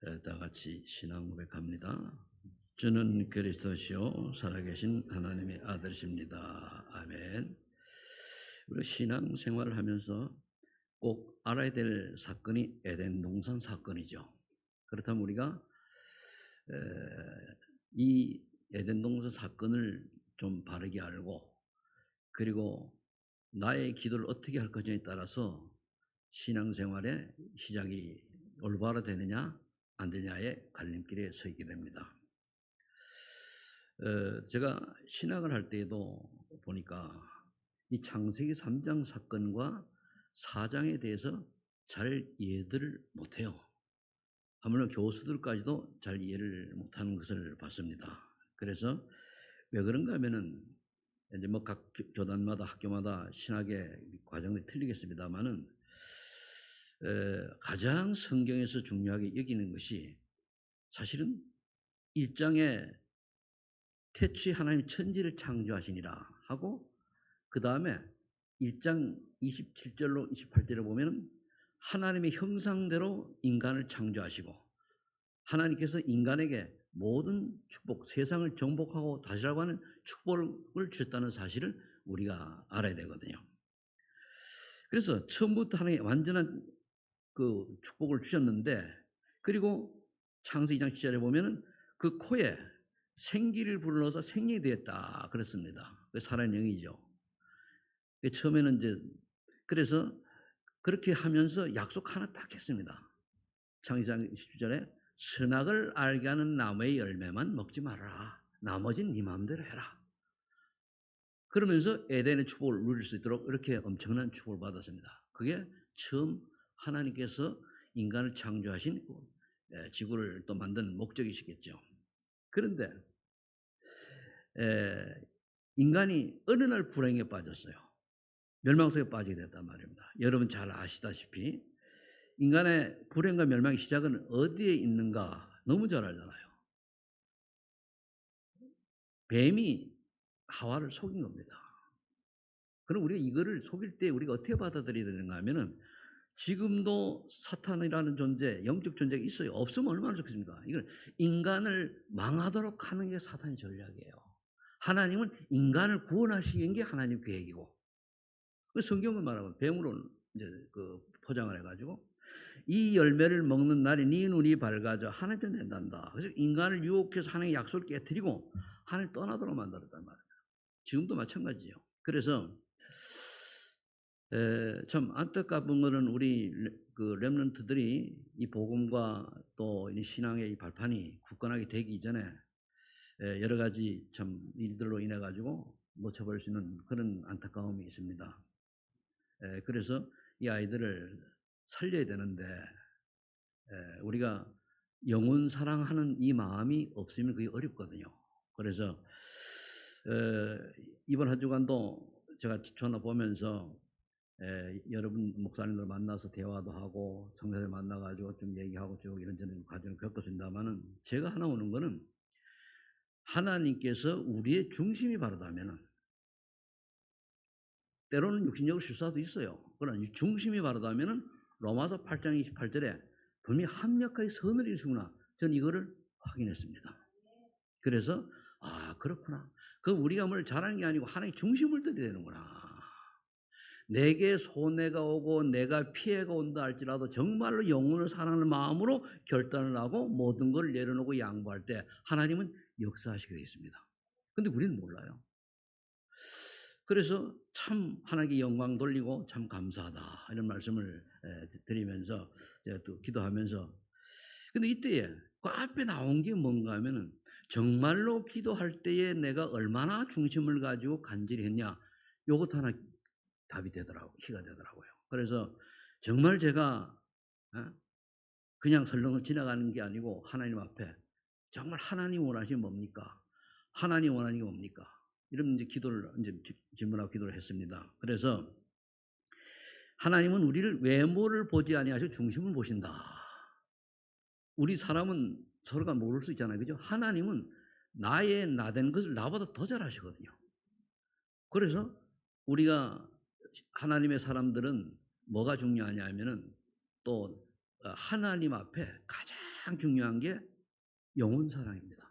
다 같이 신앙 고백합니다. 주는 그리스도시요 살아계신 하나님의 아들이십니다. 아멘. 우리 신앙 생활을 하면서 꼭 알아야 될 사건이 에덴 동산 사건이죠. 그렇다면 우리가 이 에덴 동산 사건을 좀 바르게 알고, 그리고 나의 기도를 어떻게 할 것인지에 따라서 신앙생활의 시작이 올바로 되느냐 안 되냐의 갈림길에 서 있게 됩니다. 제가 신학을 할 때에도 보니까 이 창세기 3장 사건과 4장에 대해서 잘 이해를 못해요. 아무래도 교수들까지도 잘 이해를 못하는 것을 봤습니다. 그래서 왜 그런가 하면은 이제 뭐 각 교단마다 학교마다 신학의 과정이 틀리겠습니다만은 가장 성경에서 중요하게 여기는 것이 사실은 1장에 태초에 하나님 천지를 창조하시니라 하고, 그 다음에 1장 27절로 28절에 보면 하나님의 형상대로 인간을 창조하시고 하나님께서 인간에게 모든 축복, 세상을 정복하고 다시라고 하는 축복을 주셨다는 사실을 우리가 알아야 되거든요. 그래서 처음부터 하나님의 완전한 그 축복을 주셨는데, 그리고 창세기 2장 7절에 보면은 그 코에 생기를 불러서 생명이 되었다 그랬습니다. 그 살아있는 영이죠. 처음에는 이제 그래서 그렇게 하면서 약속 하나 딱 했습니다. 창세기 2장 10절에 선악을 알게 하는 나무의 열매만 먹지 말아라. 나머지는 네 마음대로 해라. 그러면서 에덴의 축복을 누릴 수 있도록 이렇게 엄청난 축복을 받았습니다. 그게 처음 하나님께서 인간을 창조하신 지구를 또 만든 목적이시겠죠. 그런데 인간이 어느 날 불행에 빠졌어요. 멸망 속에 빠지게 됐단 말입니다. 여러분 잘 아시다시피 인간의 불행과 멸망의 시작은 어디에 있는가 너무 잘 알잖아요. 뱀이 하와를 속인 겁니다. 그럼 우리가 이거를 속일 때 우리가 어떻게 받아들여야 되는가 하면은 지금도 사탄이라는 존재, 영적 존재가 있어요. 없으면 얼마나 좋겠습니까? 이건 인간을 망하도록 하는 게 사탄의 전략이에요. 하나님은 인간을 구원하시는 게 하나님 계획이고, 성경을 말하면 뱀으로 이제 그 포장을 해가지고 이 열매를 먹는 날에 네 눈이 밝아져 하나님 뜻 된단다. 그래서 인간을 유혹해서 하나님의 약속을 깨뜨리고 하나님 떠나도록 만들었단 말이에요. 지금도 마찬가지예요. 그래서 참 안타까운 것은 우리 그 렘넌트들이 이 복음과 또 이 신앙의 이 발판이 굳건하게 되기 전에 여러 가지 참 일들로 인해 가지고 놓쳐버릴 수 있는 그런 안타까움이 있습니다. 그래서 이 아이들을 살려야 되는데 우리가 영혼 사랑하는 이 마음이 없으면 그게 어렵거든요. 그래서 이번 한 주간도 제가 전화 보면서 여러분 목사님들 만나서 대화도 하고 성사들 만나가지고 좀 얘기하고 쭉 이런저런 과정을 겪었습니다만은 제가 하나 오는 거는 하나님께서 우리의 중심이 바르다면은 때로는 육신적으로 실수도 있어요. 그러나 중심이 바르다면은 로마서 8장 28절에 분명히 합력하게 선을 이루시구나. 저는 이거를 확인했습니다. 그래서 그렇구나. 그 우리가 뭘 잘하는 게 아니고 하나님의 중심을 들여야 되는구나. 내게 손해가 오고 내가 피해가 온다 할지라도 정말로 영혼을 사랑하는 마음으로 결단을 하고 모든 걸 내려놓고 양보할 때 하나님은 역사하시게 되어 있습니다. 그런데 우리는 몰라요. 그래서 참 하나님께 영광 돌리고 참 감사하다 이런 말씀을 드리면서 제가 또 기도하면서, 근데 이때에 그 앞에 나온 게 뭔가 하면은 정말로 기도할 때에 내가 얼마나 중심을 가지고 간절히 했냐, 요것 하나 답이 되더라고요. 키가 되더라고요. 그래서 정말 제가 그냥 설렁을 지나가는 게 아니고 하나님 앞에 정말 하나님 원하시는 뭡니까? 하나님 원하는 게 뭡니까? 이런 이제 기도를 이제 질문하고 기도를 했습니다. 그래서 하나님은 우리를 외모를 보지 아니하시고 중심을 보신다. 우리 사람은 서로가 모를 수 있잖아요. 그죠? 하나님은 나의 나된 것을 나보다 더 잘 아시거든요. 그래서 우리가 하나님의 사람들은 뭐가 중요하냐 하면은 또 하나님 앞에 가장 가장 중요한 게 영혼 사랑입니다.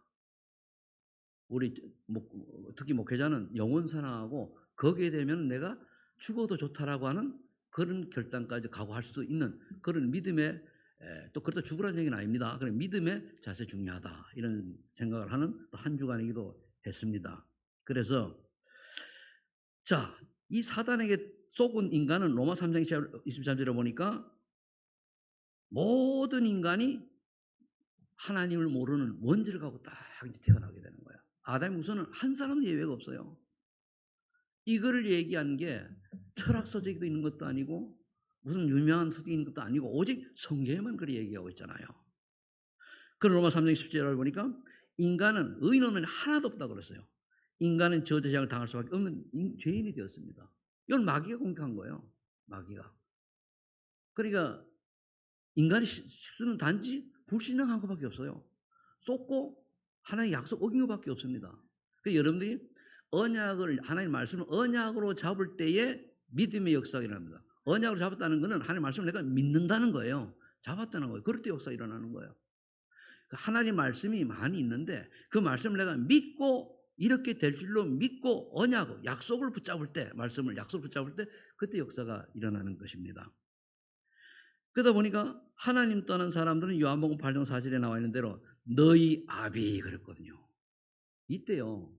우리 특히 목회자는 영혼 사랑하고 거기에 되면 내가 죽어도 좋다라고 하는 그런 결단까지 각오할 수 있는 그런 믿음의 또 그렇다 죽으라는 얘기는 아닙니다. 그런 믿음의 자세 중요하다 이런 생각을 하는 한 주간이기도 했습니다. 그래서 자, 이 사단에게 속은 인간은 로마 3장 23절에 보니까 모든 인간이 하나님을 모르는 원죄를 갖고 딱 태어나게 되는 거예요. 아담의 후손은 한 사람 예외가 없어요. 이거를 얘기한 게 철학 서적에도 있는 것도 아니고 무슨 유명한 서적이 있는 것도 아니고 오직 성경에만 그렇게 얘기하고 있잖아요. 그런 로마 3장 10절을 보니까 인간은 의인은 하나도 없다고 그랬어요. 인간은 저주장을 당할 수밖에 없는 죄인이 되었습니다. 이건 마귀가 공격한 거예요. 마귀가. 그러니까 인간이 실수는 단지 불신앙한 것밖에 없어요. 쏟고 하나님의 약속 어긴 것밖에 없습니다. 그래서 여러분들이 언약을 하나님의 말씀을 언약으로 잡을 때에 믿음의 역사가 일어납니다. 언약으로 잡았다는 것은 하나님의 말씀을 내가 믿는다는 거예요. 잡았다는 거예요. 그럴 때 역사가 일어나는 거예요. 하나님 말씀이 많이 있는데 그 말씀을 내가 믿고 이렇게 될 줄로 믿고 언약, 약속을 붙잡을 때 말씀을 약속을 붙잡을 때 그때 역사가 일어나는 것입니다. 그러다 보니까 하나님 떠난 사람들은 요한복음 8장 4절에 나와 있는 대로 너희 아비 그랬거든요. 이때요.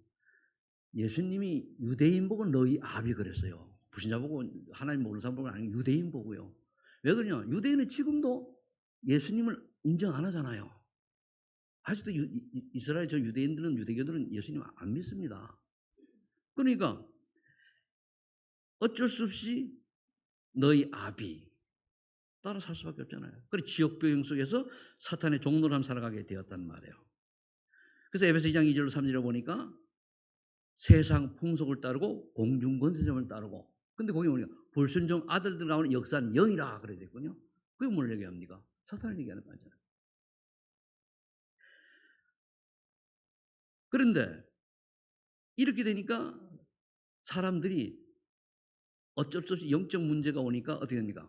예수님이 유대인 보고 너희 아비 그랬어요. 불신자 보고 하나님 모르는 사람 보고 아니고 유대인 보고요. 왜 그러냐? 유대인은 지금도 예수님을 인정 안 하잖아요. 아직도 이스라엘 저 유대인들은 유대교들은 예수님 안 믿습니다. 그러니까 어쩔 수 없이 너희 아비 따라 살 수밖에 없잖아요. 그리고 지역병 속에서 사탄의 종노릇함 살아가게 되었단 말이에요. 그래서 에베소 2장 2절로 3절을 보니까 세상 풍속을 따르고 공중권세점을 따르고 근데 거기 보니까 불순종 아들들 가운데 역사는 영이라 그래 됐군요. 그게 뭘 얘기합니까? 사탄을 얘기하는 거잖아요. 그런데 이렇게 되니까 사람들이 어쩔 수 없이 영적 문제가 오니까 어떻게 됩니까?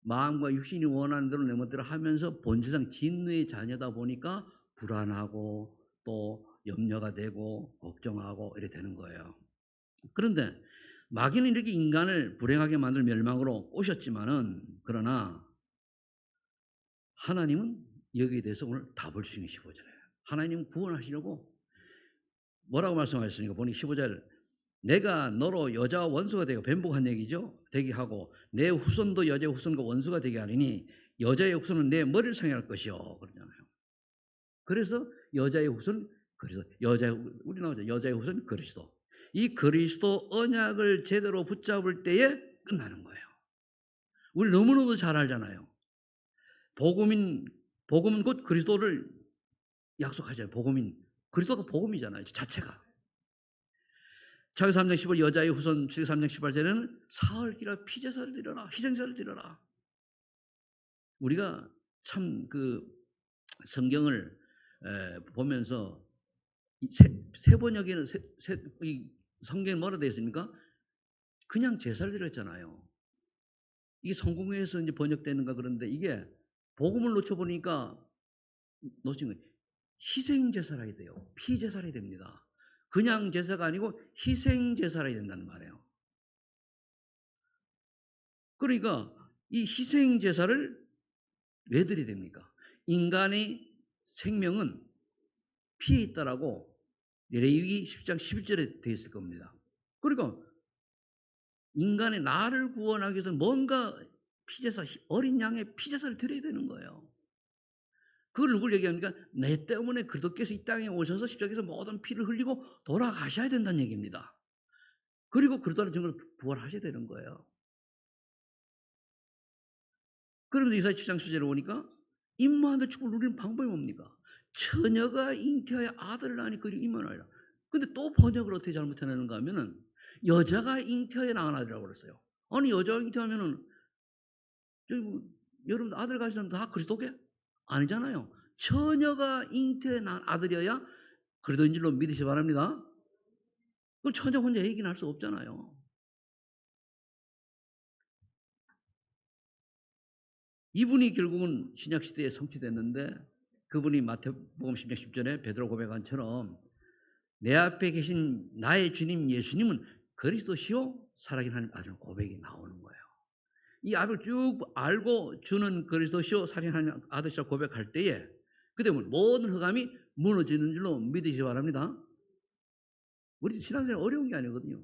마음과 육신이 원하는 대로 내 멋대로 하면서 본질상 진노의 자녀다 보니까 불안하고 또 염려가 되고 걱정하고 이렇게 되는 거예요. 그런데 마귀는 이렇게 인간을 불행하게 만들 멸망으로 꼬셨지만은 그러나 하나님은 여기에 대해서 오늘 답을 주신 15절이에요. 하나님은 구원하시려고 뭐라고 말씀하셨습니까? 보니 15절 내가 너로 여자와 원수가 되고 변복한 얘기죠. 되게 하고 내 후손도 여자의 후손과 원수가 되게 하리니 여자의 후손은 내 머리를 상해할 것이요. 그러잖아요. 그래서 여자의 후손 그래서 우리 나오죠. 여자의 후손 그리스도. 이 그리스도 언약을 제대로 붙잡을 때에 끝나는 거예요. 우리 너무너무 잘 알잖아요. 복음은 곧 그리스도를 약속하잖아요. 그리스도가 복음이잖아요. 자체가. 창세기 3장 15 여자의 후손 창세기 3장 18절에는 사흘기라 피제사를 드려라 희생제를 드려라. 우리가 참 그 성경을 보면서 세 번역에는 이 성경에 뭐라 되어 있습니까? 그냥 제사를 드렸잖아요. 이게 성공회에서 이제 번역되는가 그런데 이게 복음을 놓쳐보니까 놓친 거예요. 희생 제사라 해야 돼요. 피제사라 해야 됩니다. 그냥 제사가 아니고 희생 제사라 해야 된다는 말이에요. 그러니까 이 희생 제사를 왜 드려야 됩니까? 인간의 생명은 피에 있다라고 레위기 10장 11절에 되어 있을 겁니다. 그러니까 인간의 나를 구원하기 위해서 뭔가 피제사, 어린 양의 피제사를 드려야 되는 거예요. 그걸 누굴 얘기합니까? 내 때문에 그리스도께서 이 땅에 오셔서 십자가에서 모든 피를 흘리고 돌아가셔야 된다는 얘기입니다. 그리고 그리스도를 증거로 부활하셔야 되는 거예요. 그런데 이사야 7장 10절에 보니까 임무하는 축복을 누리는 방법이 뭡니까? 처녀가 잉태하여 아들을 낳으니 그리 임원하리라. 근데 또 번역을 어떻게 잘못해내는가 하면은 여자가 잉태하여 낳은 아들이라고 그랬어요. 아니 여자가 잉태하면은 여러분 아들 가지면 다 그리스도게? 아니잖아요. 처녀가 잉태해 낳은 아들이어야 그리스도인 줄로 믿으시 바랍니다. 그럼 처녀 혼자 얘기는 할 수 없잖아요. 이분이 결국은 신약 시대에 성취됐는데 그분이 마태복음 10장 10절에 베드로 고백한처럼 내 앞에 계신 나의 주님 예수님은 그리스도시요 살아계신 하나님 아들 고백이 나오는 거예요. 이 앞을 쭉 알고 주는 그리스도시요 살아계신 하나님 아들이라 고백할 때에 그때면 모든 흑암이 무너지는 줄로 믿으시기 바랍니다. 우리 신앙생활 어려운 게 아니거든요.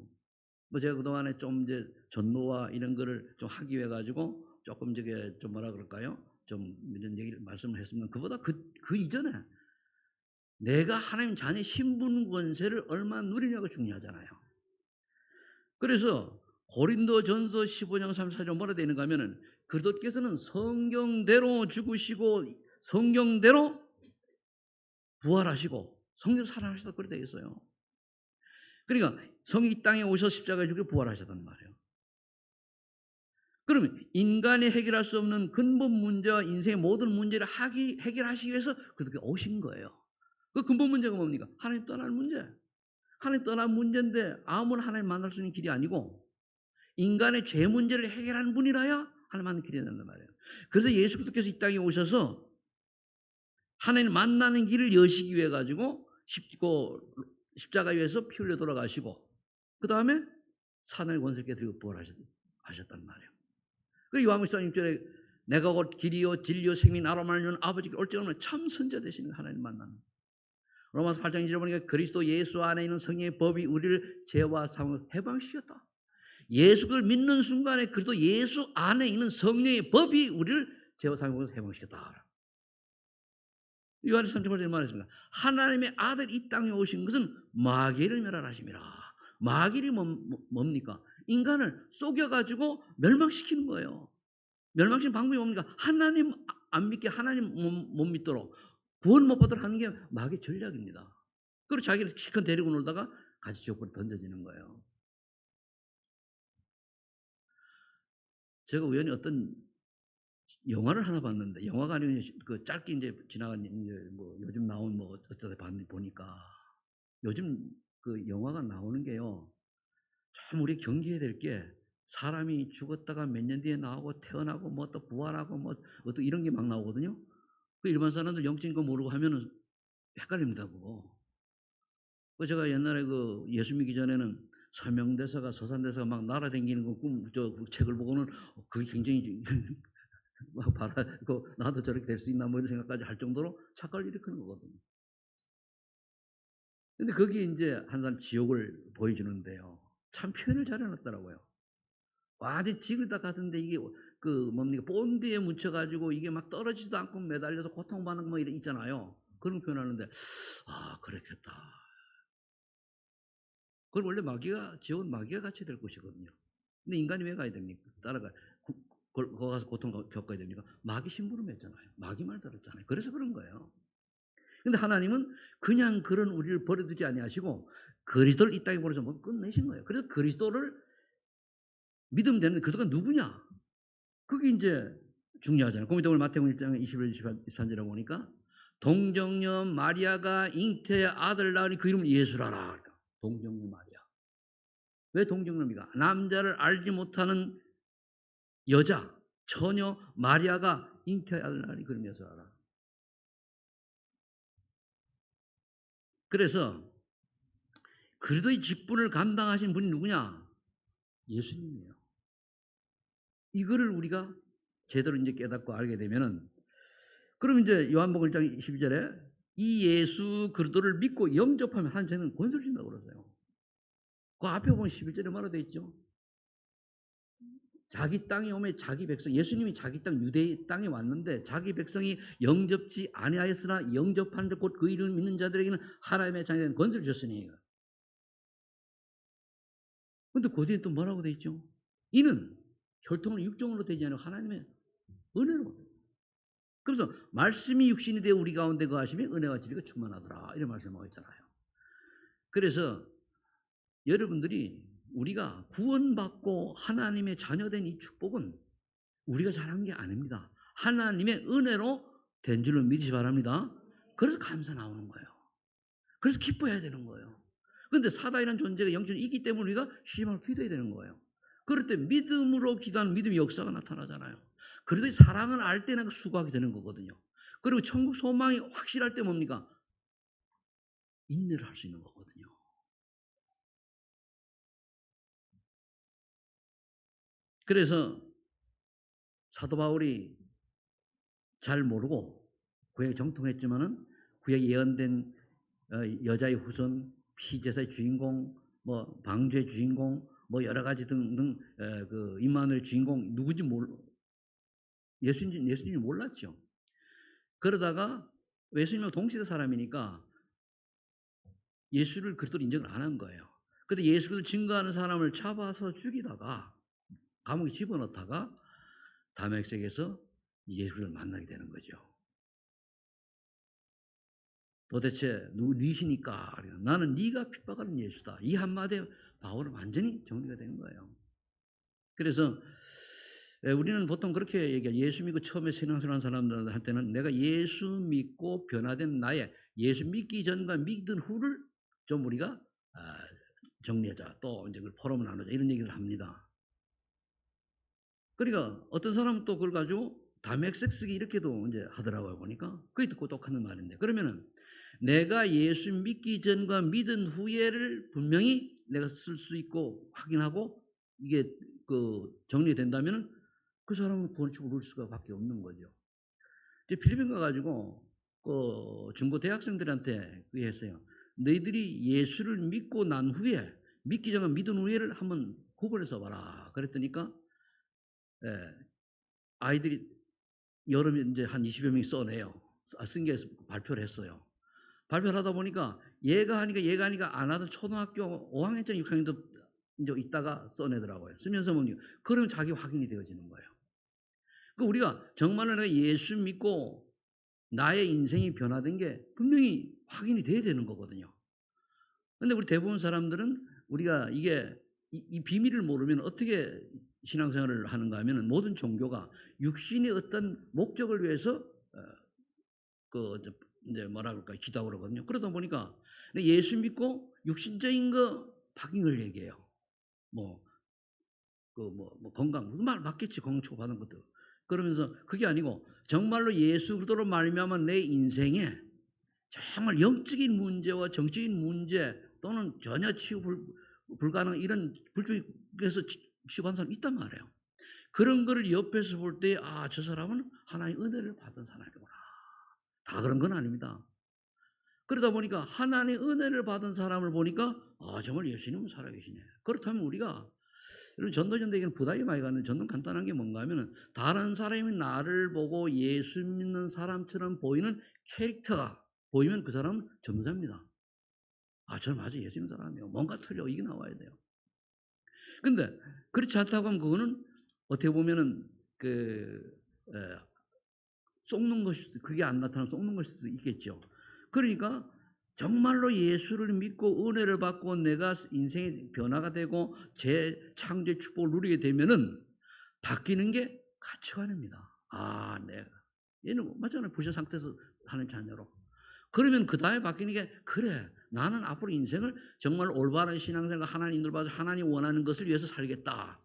뭐 제가 그동안에 좀 이제 전도와 이런 거를 좀 하기 위해 가지고 조금 저게 좀 뭐라 그럴까요? 좀 이런 얘기를 말씀을 했습니다. 그보다 그 이전에 내가 하나님 자녀의 신분 권세를 얼마나 누리냐가 중요하잖아요. 그래서 고린도전서 15장 34절 뭐라 되어 있는가 하면은 그리스도께서는 성경대로 죽으시고 성경대로 부활하시고 성경 살아나시다 그렇게 되어 있어요. 그러니까 성이 이 땅에 오셔서 십자가에 죽여 부활하셨단 말이에요. 그러면 인간이 해결할 수 없는 근본 문제와 인생의 모든 문제를 해결하시기 위해서 그렇게 오신 거예요. 그 근본 문제가 뭡니까? 하나님 떠날 문제. 하나님 떠난 문제인데 아무나 하나님 만날 수 있는 길이 아니고 인간의 죄 문제를 해결하는 분이라야 하나님 만나는 길이 된단 말이에요. 그래서 예수 그리스도께서 이 땅에 오셔서 하나님 만나는 길을 여시기 위해 가지고 십자가 위에서 피 흘려 돌아가시고 그 다음에 사단의 권세를 깨뜨리고 부활하셨단 말이에요. 그 요한복음 6절에 내가 곧 길이요 진리요 생명이 나로 말미암아 아버지께 올 적 없는 참 선자 되시는 하나님 만나는. 로마서 8장 1절 보니까 그리스도 예수 안에 있는 성령의 법이 우리를 죄와 사망에서 해방시켰다. 예수 그를 믿는 순간에 그리스도 예수 안에 있는 성령의 법이 우리를 죄와 사망에서 해방시켰다. 요한복음 3장 8절에 말했습니다. 하나님의 아들 이 땅에 오신 것은 마귀를 멸하심이라. 마귀를 뭡니까? 인간을 속여가지고 멸망시키는 거예요. 멸망시키는 방법이 뭡니까? 하나님 안 믿게 하나님 못 믿도록 구원 못 받도록 하는 게 마귀의 전략입니다. 그리고 자기를 실컷 데리고 놀다가 같이 지옥불에 던져지는 거예요. 제가 우연히 어떤 영화를 하나 봤는데 영화가 아니고 그 짧게 이제 지나간 이제 뭐 요즘 나온 뭐 어쩌다 보니까 요즘 그 영화가 나오는 게요. 참 우리 경계해야 될 게 사람이 죽었다가 몇 년 뒤에 나오고 태어나고 뭐 또 부활하고 뭐 어떤 이런 게 막 나오거든요. 그 일반 사람들 영적인 거 모르고 하면은 헷갈립니다, 그거. 그 제가 옛날에 그 예수 믿기 전에는 서명대사가 서산대사가 막 날아다니는 그 책을 보고는 그게 굉장히 막 그 나도 저렇게 될 수 있나 뭐 이런 생각까지 할 정도로 착각을 일으키는 거거든요. 근데 거기에 이제 한 사람 지옥을 보여주는데요. 참 표현을 잘 해놨더라고요. 완전 지그다 같은데 이게 그 뭡니까 본드에 묻혀가지고 이게 막 떨어지지도 않고 매달려서 고통받는 뭐 이런 있잖아요. 그런 표현하는데 아 그렇겠다. 그걸 원래 지옥은 마귀가 같이 될 것이거든요. 근데 인간이 왜 가야 됩니까? 거기 가서 고통 겪어야 됩니까? 마귀 심부름했잖아요. 마귀 말 들었잖아요. 그래서 그런 거예요. 근데 하나님은 그냥 그런 우리를 버려두지 아니하시고 그리스도를 이 땅에 보내서 뭐 끝내신 거예요. 그래서 그리스도를 믿으면 되는데 그리스도가 누구냐? 그게 이제 중요하잖아요. 고민동을 마태복음 1장 21, 23절에 보니까 동정녀 마리아가 잉태의 아들 낳으니 그 이름을 예수라라. 동정녀 마리아. 왜 동정녀입니까? 남자를 알지 못하는 여자, 처녀 마리아가 잉태의 아들 낳으니 그 이름을 예수라라. 그래서 그리스도의 직분을 감당하신 분이 누구냐? 예수님이에요. 이거를 우리가 제대로 이제 깨닫고 알게 되면은 그럼 이제 요한복음 1장 12절에 이 예수 그리스도를 믿고 영접하면 하나님은 권세를 준다고 그러세요. 그 앞에 보면 11절에 뭐라 되어 있죠? 자기 땅에 오면 자기 백성, 예수님이 자기 땅 유대 땅에 왔는데 자기 백성이 영접지 아니하였으나 영접한 자 곧 그 이름을 믿는 자들에게는 하나님의 자녀된 권세를 주셨으니. 근데 그 뒤에 또 뭐라고 되어 있죠? 이는 혈통은 육정으로 되지 않고 하나님의 은혜로. 그래서 말씀이 육신이 되어 우리 가운데 거하시며 은혜와 진리가 충만하더라. 이런 말씀하고 있잖아요. 그래서 여러분들이 우리가 구원받고 하나님의 자녀된 이 축복은 우리가 잘한 게 아닙니다. 하나님의 은혜로 된 줄로 믿으시 바랍니다. 그래서 감사 나오는 거예요. 그래서 기뻐해야 되는 거예요. 그런데 사단이라는 존재가 영적으로 있기 때문에 우리가 쉬지 말고 기도해야 되는 거예요. 그럴 때 믿음으로 기도하는 믿음의 역사가 나타나잖아요. 그래도 이 사랑을 알 때는 수고하게 되는 거거든요. 그리고 천국 소망이 확실할 때 뭡니까? 인내를 할 수 있는 거거든요. 그래서 사도 바울이 잘 모르고 구약에 정통했지만은 구약에 예언된 여자의 후손, 피제사의 주인공, 뭐 방주의 주인공, 뭐 여러 가지 등등 그 임마누엘의 주인공 누군지 예수님이 몰랐죠. 그러다가 예수님하고 동시대 사람이니까 예수를 그리스도로 인정을 안 한 거예요. 근데 예수를 증거하는 사람을 잡아서 죽이다가 감옥에 집어넣다가 다메섹에서 예수를 만나게 되는 거죠. 도대체 누구시니까? 나는 네가 핍박하는 예수다. 이 한마디에 바울은 완전히 정리가 된 거예요. 그래서 우리는 보통 그렇게 얘기해요. 예수 믿고 처음에 신앙생활한 사람들한테는 내가 예수 믿고 변화된 나의 예수 믿기 전과 믿은 후를 좀 우리가 정리하자. 또 이제 그걸 포럼을 나누자. 이런 얘기를 합니다. 그러니까 어떤 사람은 또 그걸 가지고 다맥색 쓰기 이렇게도 이제 하더라고요. 보니까 그게 듣고 똑같은 말인데 그러면은 내가 예수 믿기 전과 믿은 후에를 분명히 내가 쓸 수 있고 확인하고 이게 그 정리된다면은 그 사람은 구원축을 누릴 수가 밖에 없는 거죠. 이제 필리핀 가가지고 그 중고 대학생들한테 그게 했어요. 너희들이 예수를 믿고 난 후에 믿기 전과 믿은 후에를 한번 구분해서 봐라. 그랬더니까 예, 아이들이 여름에 이제 한 20여 명이 써내요. 쓴게서 발표를 했어요. 발표를 하다 보니까 얘가 하니까 안 하던 초등학교 5학년짜리 6학년도 이제 있다가 써내더라고요. 쓰면서 뭐니 그러면 자기 확인이 되어지는 거예요. 그 우리가 정말로 내가 예수 믿고 나의 인생이 변화된 게 분명히 확인이 돼야 되는 거거든요. 근데 우리 대부분 사람들은 우리가 이게 이 비밀을 모르면 어떻게 신앙생활을 하는가 하면 모든 종교가 육신의 어떤 목적을 위해서 그 이제 뭐라 그럴까 기도하고 그러거든요. 그러다 보니까 예수 믿고 육신적인 거 바뀐 걸 얘기해요. 뭐 뭐 건강 그 말 맞겠지 건강 초받은 것도 그러면서 그게 아니고 정말로 예수 그리스도로 말미암아 내 인생에 정말 영적인 문제와 정적인 문제 또는 전혀 치유 불가능 이런 불평에서 치유한 사람이 있단 말이에요. 그런 거를 옆에서 볼 때 아, 저 사람은 하나님의 은혜를 받은 사람이구나. 다 그런 건 아닙니다. 그러다 보니까 하나님의 은혜를 받은 사람을 보니까 아, 정말 예수님은 살아계시네. 그렇다면 우리가 이런 전도전도에게는 부담이 많이 가는 전도는 간단한 게 뭔가 하면은 다른 사람이 나를 보고 예수 믿는 사람처럼 보이는 캐릭터가 보이면 그 사람은 전도자입니다. 아, 저는 아주 예수 믿는 사람이에요. 뭔가 틀려. 이게 나와야 돼요. 근데 그렇지 않다고 하면 그거는 어떻게 보면은 에, 속는 것이 그게 안 나타나면 속는 것일 수도 있겠죠. 그러니까 정말로 예수를 믿고 은혜를 받고 내가 인생의 변화가 되고 재창조의 축복을 누리게 되면은 바뀌는 게 가치관입니다. 아, 내가 얘는 맞잖아요. 부신 상태에서 하는 자녀로. 그러면 그 다음에 바뀌는 게 그래 나는 앞으로 인생을 정말 올바른 신앙생활 하나님을 봐서 하나님 원하는 것을 위해서 살겠다.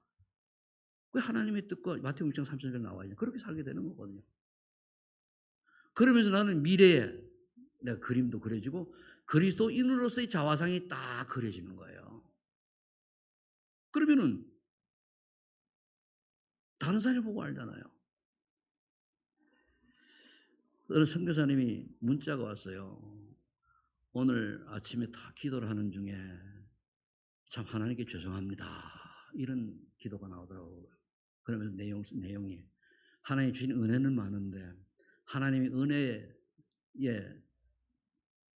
그 하나님의 뜻과 마태복음 6장 30절 나와 있는 그렇게 살게 되는 거거든요. 그러면서 나는 미래에 내가 그림도 그려지고 그리스도인으로서의 자화상이 딱 그려지는 거예요. 그러면은 다른 사람이 보고 알잖아요. 어느 선교사님이 문자가 왔어요. 오늘 아침에 다 기도를 하는 중에 참 하나님께 죄송합니다. 이런 기도가 나오더라고요. 그러면서 내용이 하나님 주신 은혜는 많은데 하나님의 은혜에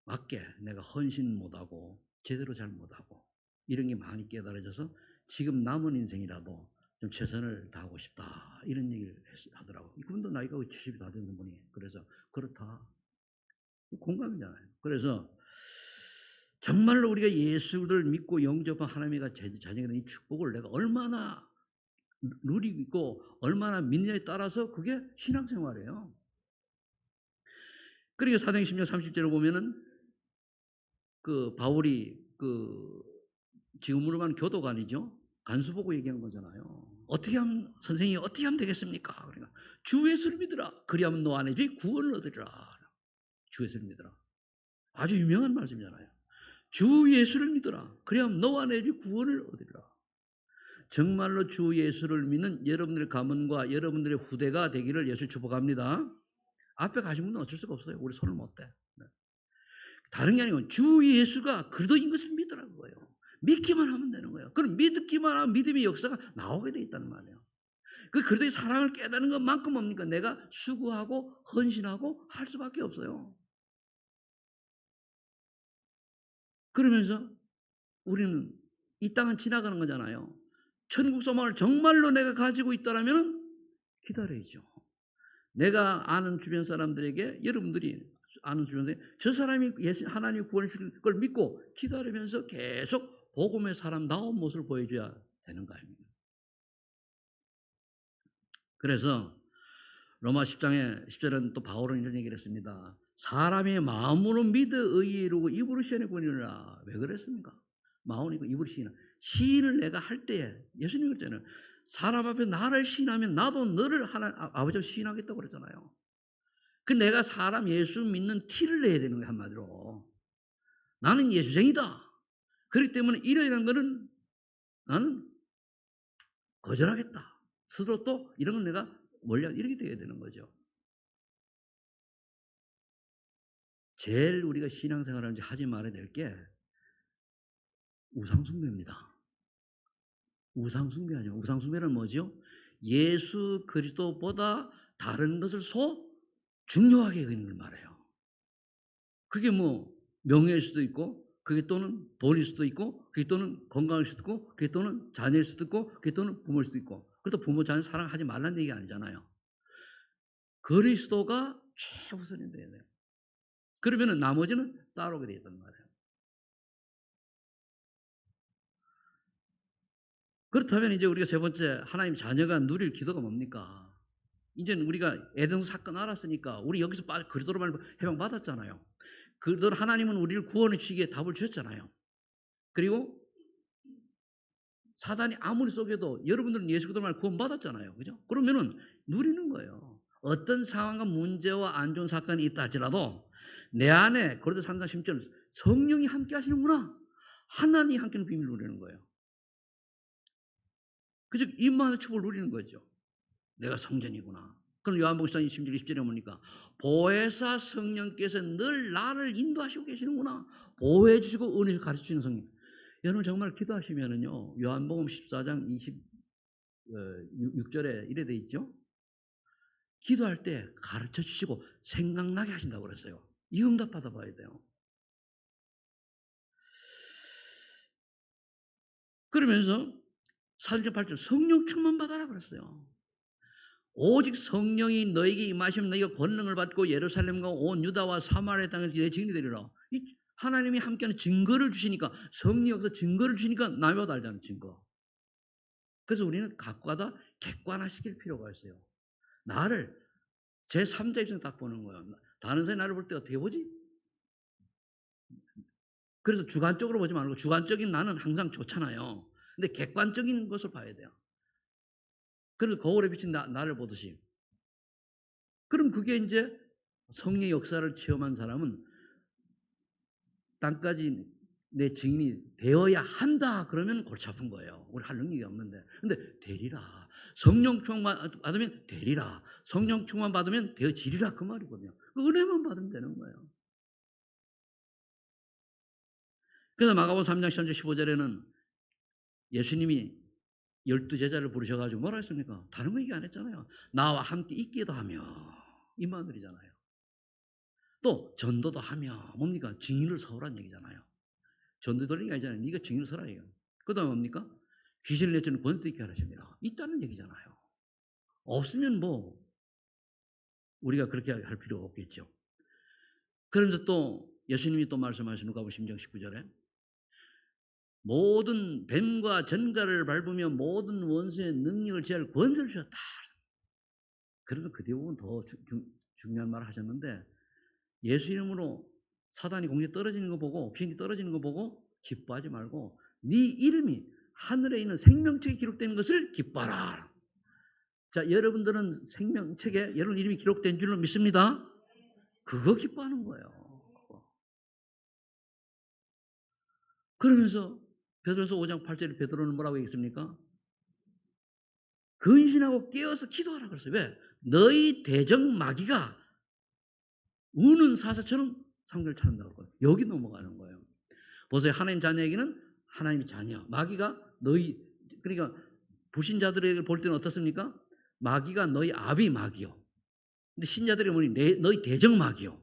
맞게 내가 헌신 못하고 제대로 잘 못하고 이런 게 많이 깨달아져서 지금 남은 인생이라도 좀 최선을 다하고 싶다 이런 얘기를 하더라고요. 이분도 나이가 70이 다 되는 분이 그래서 그렇다 공감이잖아요. 그래서 정말로 우리가 예수를 믿고 영접한 하나님과 자녀가 된 이 축복을 내가 얼마나 누리고 얼마나 믿느냐에 따라서 그게 신앙생활이에요. 그러니까 사도행 10장 30절을 보면은 그 바울이 그 지금으로 말하면 교도관이죠. 간수 보고 얘기한 거잖아요. 어떻게 하면 선생님이 어떻게 하면 되겠습니까? 그러니까 주 예수를 믿으라. 그리하면 너 안에 구원을 얻으리라. 주 예수를 믿으라. 아주 유명한 말씀이잖아요. 주 예수를 믿어라. 그래야 너와 내 집 구원을 얻으리라. 정말로 주 예수를 믿는 여러분들의 가문과 여러분들의 후대가 되기를 예수 축복합니다. 앞에 가신 분은 어쩔 수가 없어요. 우리 손을 못 대. 네. 다른 게 아니고 주 예수가 그리스도인 것을 믿으라는 거예요. 믿기만 하면 되는 거예요. 그럼 믿기만 하면 믿음의 역사가 나오게 돼 있다는 말이에요. 그 그리스도의 사랑을 깨닫는 것만큼 뭡니까? 내가 수고하고 헌신하고 할 수밖에 없어요. 그러면서 우리는 이 땅은 지나가는 거잖아요. 천국 소망을 정말로 내가 가지고 있다라면 기다려야죠. 내가 아는 주변 사람들에게 여러분들이 아는 주변에 저 사람이 하나님이 구원해 주실 걸 믿고 기다리면서 계속 복음의 사람다운 모습을 보여줘야 되는 거 아닙니까? 그래서 로마 10장의 10절은 또 바울은 이런 얘기를 했습니다. 사람이 마음으로 믿어 의에 이르고 입으로 시인의 구원이라. 왜 그랬습니까? 마음이고 입으로 시인. 시인을 내가 할 때에 예수님 그랬잖아요. 사람 앞에 나를 시인하면 나도 너를 아버지를 시인하겠다고 그랬잖아요. 그 내가 사람 예수 믿는 티를 내야 되는 거예요. 한마디로. 나는 예수쟁이다. 그렇기 때문에 이러이러한 거는 나는 거절하겠다. 스스로 또 이런 건 내가 원래 이렇게 돼야 되는 거죠. 제일 우리가 신앙생활을 하지 말아야 될 게 우상숭배입니다. 우상숭배하죠. 우상숭배는 뭐죠? 예수 그리스도보다 다른 것을 중요하게 여기는 말이에요. 그게 뭐 명예일 수도 있고, 그게 또는 돈일 수도 있고, 그게 또는 건강일 수도 있고, 그게 또는 자녀일 수도 있고, 그게 또는 부모일 수도 있고. 그래도 부모 자녀 사랑하지 말라는 얘기가 아니잖아요. 그리스도가 최우선이 돼야 돼요. 그러면은 나머지는 따라오게 돼 있단 말이에요. 그렇다면 이제 우리가 세 번째 하나님 자녀가 누릴 기도가 뭡니까? 이제는 우리가 에덴 사건 알았으니까 우리 여기서 그리스도로 말고 해방 받았잖아요. 그리스도 하나님은 우리를 구원해 주시기에 답을 주셨잖아요. 그리고 사단이 아무리 속여도 여러분들은 예수 그리스도 말 구원 받았잖아요. 그죠? 그러면은 누리는 거예요. 어떤 상황과 문제와 안 좋은 사건이 있다 할지라도 내 안에 고린도 3장 10절 성령이 함께 하시는구나. 하나님이 함께 하는 비밀을 누리는 거예요. 그죠? 임마의 축복을 누리는 거죠. 내가 성전이구나. 그럼 요한복음 4장 20절 20절에 보니까 보혜사 성령께서 늘 나를 인도하시고 계시는구나. 보호해 주시고 은혜를 가르치시는 성령. 여러분 정말 기도하시면은요. 요한복음 14장 26절에 이래 돼 있죠. 기도할 때 가르쳐 주시고 생각나게 하신다고 그랬어요. 이 응답 받아봐야 돼요. 그러면서 4절 8절 성령 충만 받아라 그랬어요. 오직 성령이 너에게 임하시면 너희가 권능을 받고 예루살렘과 온 유다와 사마리아 땅에서 내 증인이 되리라. 하나님이 함께하는 증거를 주시니까 성령이 여기서 증거를 주시니까 남이 알잖아요. 증거. 그래서 우리는 각과다 객관화시킬 필요가 있어요. 나를 제3자 입장에서 딱 보는 거예요. 다른 사람이 나를 볼 때 어떻게 보지? 그래서 주관적으로 보지 말고 주관적인 나는 항상 좋잖아요. 근데 객관적인 것을 봐야 돼요. 그래서 거울에 비친 나를 보듯이. 그럼 그게 이제 성령의 역사를 체험한 사람은 땅까지 내 증인이 되어야 한다 그러면 골치 아픈 거예요. 우리 할 능력이 없는데. 근데 되리라. 성령 충만 받으면 되리라. 성령 충만 받으면 되어지리라 그 말이거든요. 그 은혜만 받으면 되는 거예요. 그래서 마가복음 3장 10절 15절에는 예수님이 12제자를 부르셔가지고 뭐라 했습니까? 다른 거 얘기 안 했잖아요. 나와 함께 있기도 하며 이 마늘이잖아요. 또 전도도 하며 뭡니까? 증인을 서오란 얘기잖아요. 전도 돌리는 게 아니잖아요. 네가 증인을 서라 이거. 그 다음에 뭡니까? 귀신을 내쫓는 권세도 있게 하십니다. 있다는 얘기잖아요. 없으면 뭐 우리가 그렇게 할 필요가 없겠죠. 그러면서 또 예수님이 또 말씀하시는 누가복음 10장 19절에 모든 뱀과 전갈을 밟으며 모든 원수의 능력을 제할 권세를 주셨다. 그래도 그 대부분 더 중요한 말을 하셨는데 예수 이름으로 사단이 공중에 떨어지는 거 보고 비행기 떨어지는 거 보고 기뻐하지 말고 네 이름이 하늘에 있는 생명책에 기록된 것을 기뻐하라. 자, 여러분들은 생명책에 여러분 이름이 기록된 줄로 믿습니다. 그거 기뻐하는 거예요. 그러면서 베드로서 5장 8절에 베드로는 뭐라고 얘기했습니까? 근신하고 깨어서 기도하라 그랬어요. 왜? 너희 대적 마귀가 우는 사자처럼 상대를 찾는다고 그랬거든요. 여기 넘어가는 거예요. 보세요. 하나님 자녀에게는 하나님의 자녀. 마귀가 너희, 그러니까 불신자들에게 볼 때는 어떻습니까? 마귀가 너희 아비 마귀요. 근데 신자들이 보니 너희 대적 마귀요.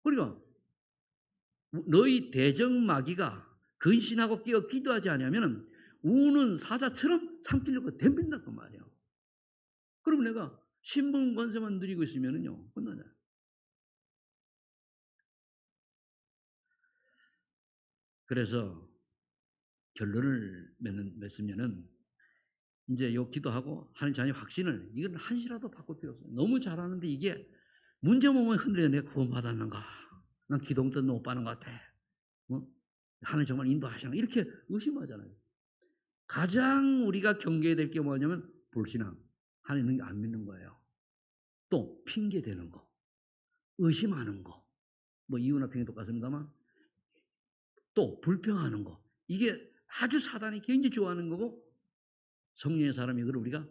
그러니까 너희 대적 마귀가 근신하고 깨어 기도하지 않으면 우는 사자처럼 삼키려고 덤빈다 그 말이에요. 그럼 내가 신분 권세만 누리고 있으면요 끝나냐. 그래서 결론을 맺으면은 이제 요 기도하고 하나님 자녀 확신을 이건 한시라도 바꿀 필요 없어요. 너무 잘하는데 이게 문제 오면 흔들려. 내가 구원 받았는가? 난 기도 때도 못 받는 것 같아. 어? 하나님 정말 인도하시나? 이렇게 의심하잖아요. 가장 우리가 경계해야 될 게 뭐냐면 불신앙. 하나님 안 믿는 거예요. 또 핑계 대는 거, 의심하는 거. 뭐 이유나 핑계 똑같습니다만 또 불평하는 거. 이게 아주 사단이 굉장히 좋아하는 거고 성령의 사람이 이걸 우리가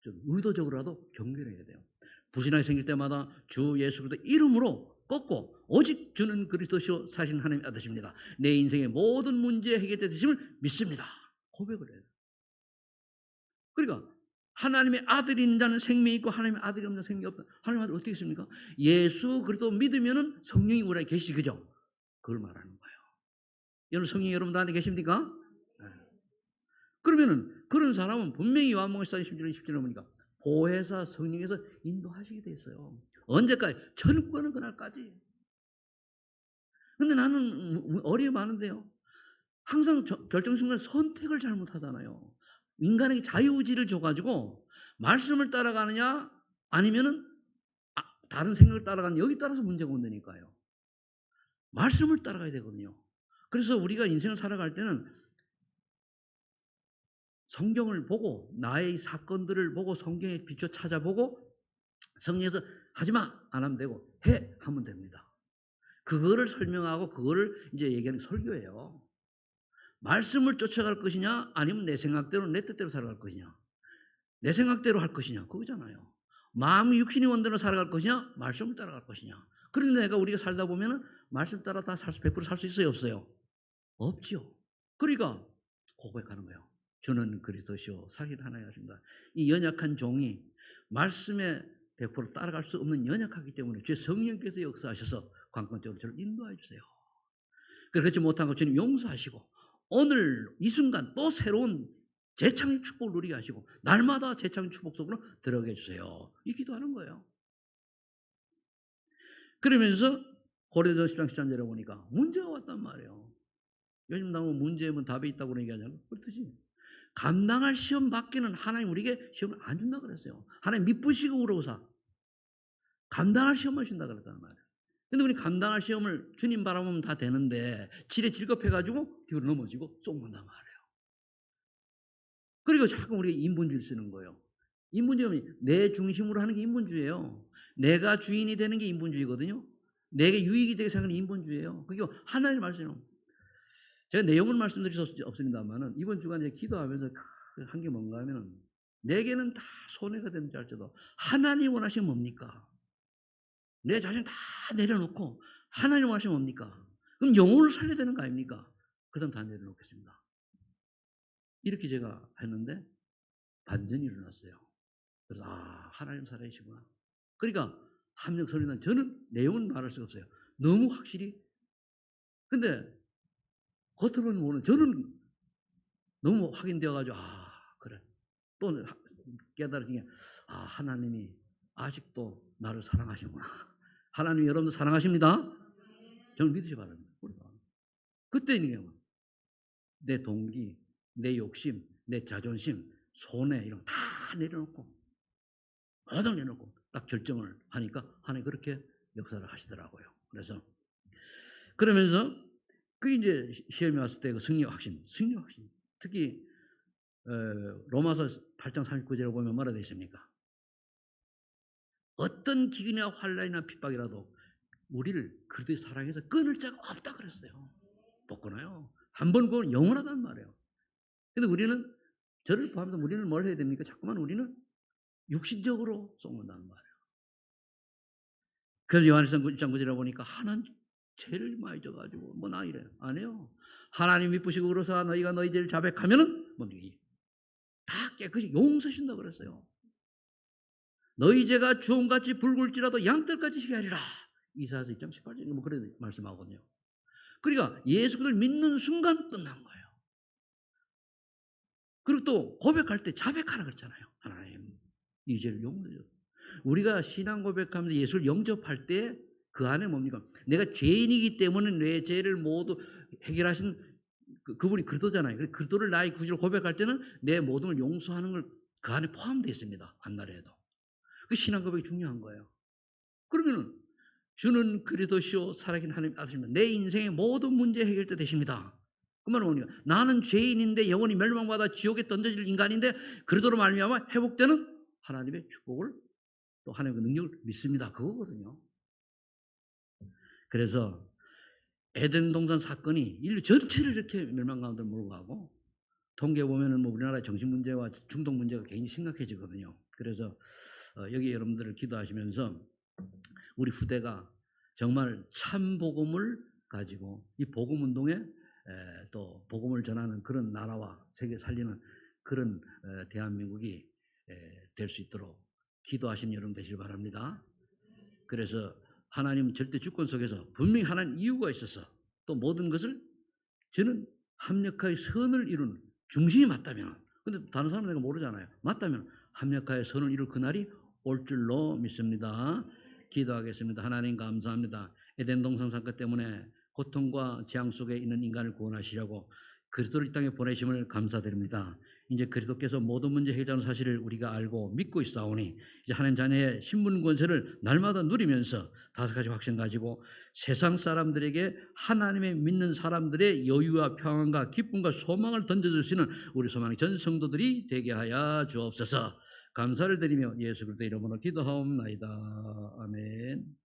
좀 의도적으로라도 경계를 해야 돼요. 불신앙이 생길 때마다 주 예수 그리스도 이름으로 꺾고 오직 주는 그리스도시요 사신 하나님의 아들이십니다. 내 인생의 모든 문제 해결되심을 믿습니다. 고백을 해요. 그러니까 하나님의 아들인 자는 생명이 있고 하나님의 아들이 없는 생명이 없다. 하나님의 아들 어떻게 있습니까? 예수 그리스도 믿으면은 성령이 우리 안에 계시지, 그죠? 그걸 말하는 거예요. 여러분 성령이 여러분 안에 계십니까? 네. 그러면은 그런 사람은 분명히 요한복음 14장 10절 20절에 보니까 보혜사 성령에서 인도하시게 돼 있어요. 언제까지? 천국 가는 그날까지. 근데 나는 어려움이 많은데요. 항상 결정순간 선택을 잘못하잖아요. 인간에게 자유의지를 줘가지고 말씀을 따라가느냐 아니면은 다른 생각을 따라가느냐 여기 따라서 문제가 온다니까요. 말씀을 따라가야 되거든요. 그래서 우리가 인생을 살아갈 때는 성경을 보고 나의 사건들을 보고 성경에 비춰 찾아보고 성경에서 하지마 안 하면 되고 해 하면 됩니다. 그거를 설명하고 그거를 이제 얘기하는 게 설교예요. 말씀을 쫓아갈 것이냐 아니면 내 생각대로 내 뜻대로 살아갈 것이냐. 내 생각대로 할 것이냐 그거잖아요. 마음이 육신이 원대로 살아갈 것이냐 말씀을 따라갈 것이냐. 그런데 내가 우리가 살다 보면은 말씀 따라 다 100% 살 수 있어요 없어요? 없죠. 그러니까 고백하는 거예요. 저는 그리스도시요 사실 하나의 아들입니다. 이 연약한 종이 말씀에 100% 따라갈 수 없는 연약하기 때문에 제 성령께서 역사하셔서 관건적으로 저를 인도해 주세요. 그렇지 못한 것 주님 용서하시고 오늘 이 순간 또 새로운 재창의 축복을 누리게 하시고 날마다 재창의 축복 속으로 들어가게 해주세요. 이 기도하는 거예요. 그러면서 고린도서 10장 13절에 보니까 문제가 왔단 말이에요. 요즘 나오면 문제면 답이 있다고 얘기하잖아요. 그렇듯이 감당할 시험 밖에는 하나님 우리에게 시험을 안 준다 그랬어요. 하나님 미쁘시고 그러고서 감당할 시험을 준다 그랬단 말이에요. 근데 우리 감당할 시험을 주님 바라보면 다 되는데 지레 질겁해가지고 뒤로 넘어지고 쏙만단 말이에요. 그리고 자꾸 우리가 인본주의를 쓰는 거예요. 인본주의는 내 중심으로 하는 게 인본주의예요. 내가 주인이 되는 게 인본주의거든요. 내게 유익이 되게 생각하는 게 인본주의예요. 그게 하나님의 말씀이에요. 제가 내용을 말씀드릴 수 없습니다만은 이번 주간에 기도하면서 한 게 뭔가 하면은 내게는 다 손해가 되는 줄 알지도 하나님 원하시면 뭡니까? 내 자신 다 내려놓고 하나님 원하시면 뭡니까? 그럼 영혼을 살려야 되는 거 아닙니까? 그 다음 다 내려놓겠습니다. 이렇게 제가 했는데 반전이 일어났어요. 그래서 하나님 살아계시구나. 그러니까 합력 설리는 저는 내용은 말할 수가 없어요. 너무 확실히. 근데 겉으로는 모르는 저는 너무 확인되어가지고 그래. 또 깨달은 게 하나님이 아직도 나를 사랑하시는구나. 하나님이 여러분들 사랑하십니다. 저는 믿으시 바랍니다. 그때 내 동기, 내 욕심, 내 자존심, 손해 이런 거 다 내려놓고 모든 내려놓고 딱 결정을 하니까 하나님 그렇게 역사를 하시더라고요. 그래서 그러면서 그게 이제 시험이 왔을 때 그 승리 확신. 특히 로마서 8장 39절에 보면 뭐라 되어 있습니까? 어떤 기근이나 환난이나 핍박이라도 우리를 그리스도의 사랑해서 끊을 자가 없다 그랬어요. 못 끊어요. 한 번 구원 영원하단 말이에요. 근데 우리는 저를 포함해서 우리는 뭘 해야 됩니까? 자꾸만 우리는 육신적으로 쏟는다는 말이에요. 그래서 요한일서 1장 9절에 보니까 하나님 죄를 많이 져가지고 뭐 나 이래요. 안 해요. 하나님 미쁘시고 그러사 너희가 너희 죄를 자백하면은 뭡니까? 다 깨끗이 용서하신다 그랬어요. 너희 죄가 주홍같이 붉을지라도 양털같이 희게 하리라. 이사야서 2장 18절 뭐 그런 말씀하거든요. 그러니까 예수 그리스도를 믿는 순간 끝난 거예요. 그리고 또 고백할 때 자백하라 그랬잖아요. 하나님 이 죄를 용서해 줘. 우리가 신앙 고백하면서 예수를 영접할 때 그 안에 뭡니까? 내가 죄인이기 때문에 내 죄를 모두 해결하신 그분이 그리스도잖아요. 그리스도를 나의 구주로 고백할 때는 내 모든 걸 용서하는 걸 그 안에 포함되어 있습니다. 한나라에도. 그 신앙 고백이 중요한 거예요. 그러면은 주는 그리스도시요 살아계신 하나님 아들입니다. 내 인생의 모든 문제 해결자 되십니다. 그 말은 뭡니까? 나는 죄인인데 영원히 멸망받아 지옥에 던져질 인간인데 그리스도로 말미암아 회복되는 하나님의 축복을 또 하나님의 능력을 믿습니다. 그거거든요. 그래서 에덴 동산 사건이 인류 전체를 이렇게 멸망 가운데 몰고 가고 통계 보면은 뭐 우리나라의 정신 문제와 중독 문제가 굉장히 심각해지거든요. 그래서 여기 여러분들을 기도하시면서 우리 후대가 정말 참 복음을 가지고 이 복음 운동에 또 복음을 전하는 그런 나라와 세계 살리는 그런 대한민국이 될 수 있도록 기도하시는 여러분 되시길 바랍니다. 그래서 하나님 절대 주권 속에서 분명히 하나님 이유가 있어서 또 모든 것을 저는 합력하여 선을 이루는 중심이 맞다면, 근데 다른 사람은 내가 모르잖아요. 맞다면 합력하여 선을 이룰 그날이 올 줄로 믿습니다. 기도하겠습니다. 하나님 감사합니다. 에덴 동산 사건 때문에 고통과 재앙 속에 있는 인간을 구원하시려고 그리스도를 이 땅에 보내심을 감사드립니다. 이제 그리스도께서 모든 문제 해결하는 사실을 우리가 알고 믿고 있사오니 이제 하나님 자녀의 신분 권세를 날마다 누리면서 5가지 확신 가지고 세상 사람들에게 하나님의 믿는 사람들의 여유와 평안과 기쁨과 소망을 던져줄 수 있는 우리 소망의 전 성도들이 되게 하여 주옵소서. 감사를 드리며 예수 그리스도 이름으로 기도하옵나이다. 아멘.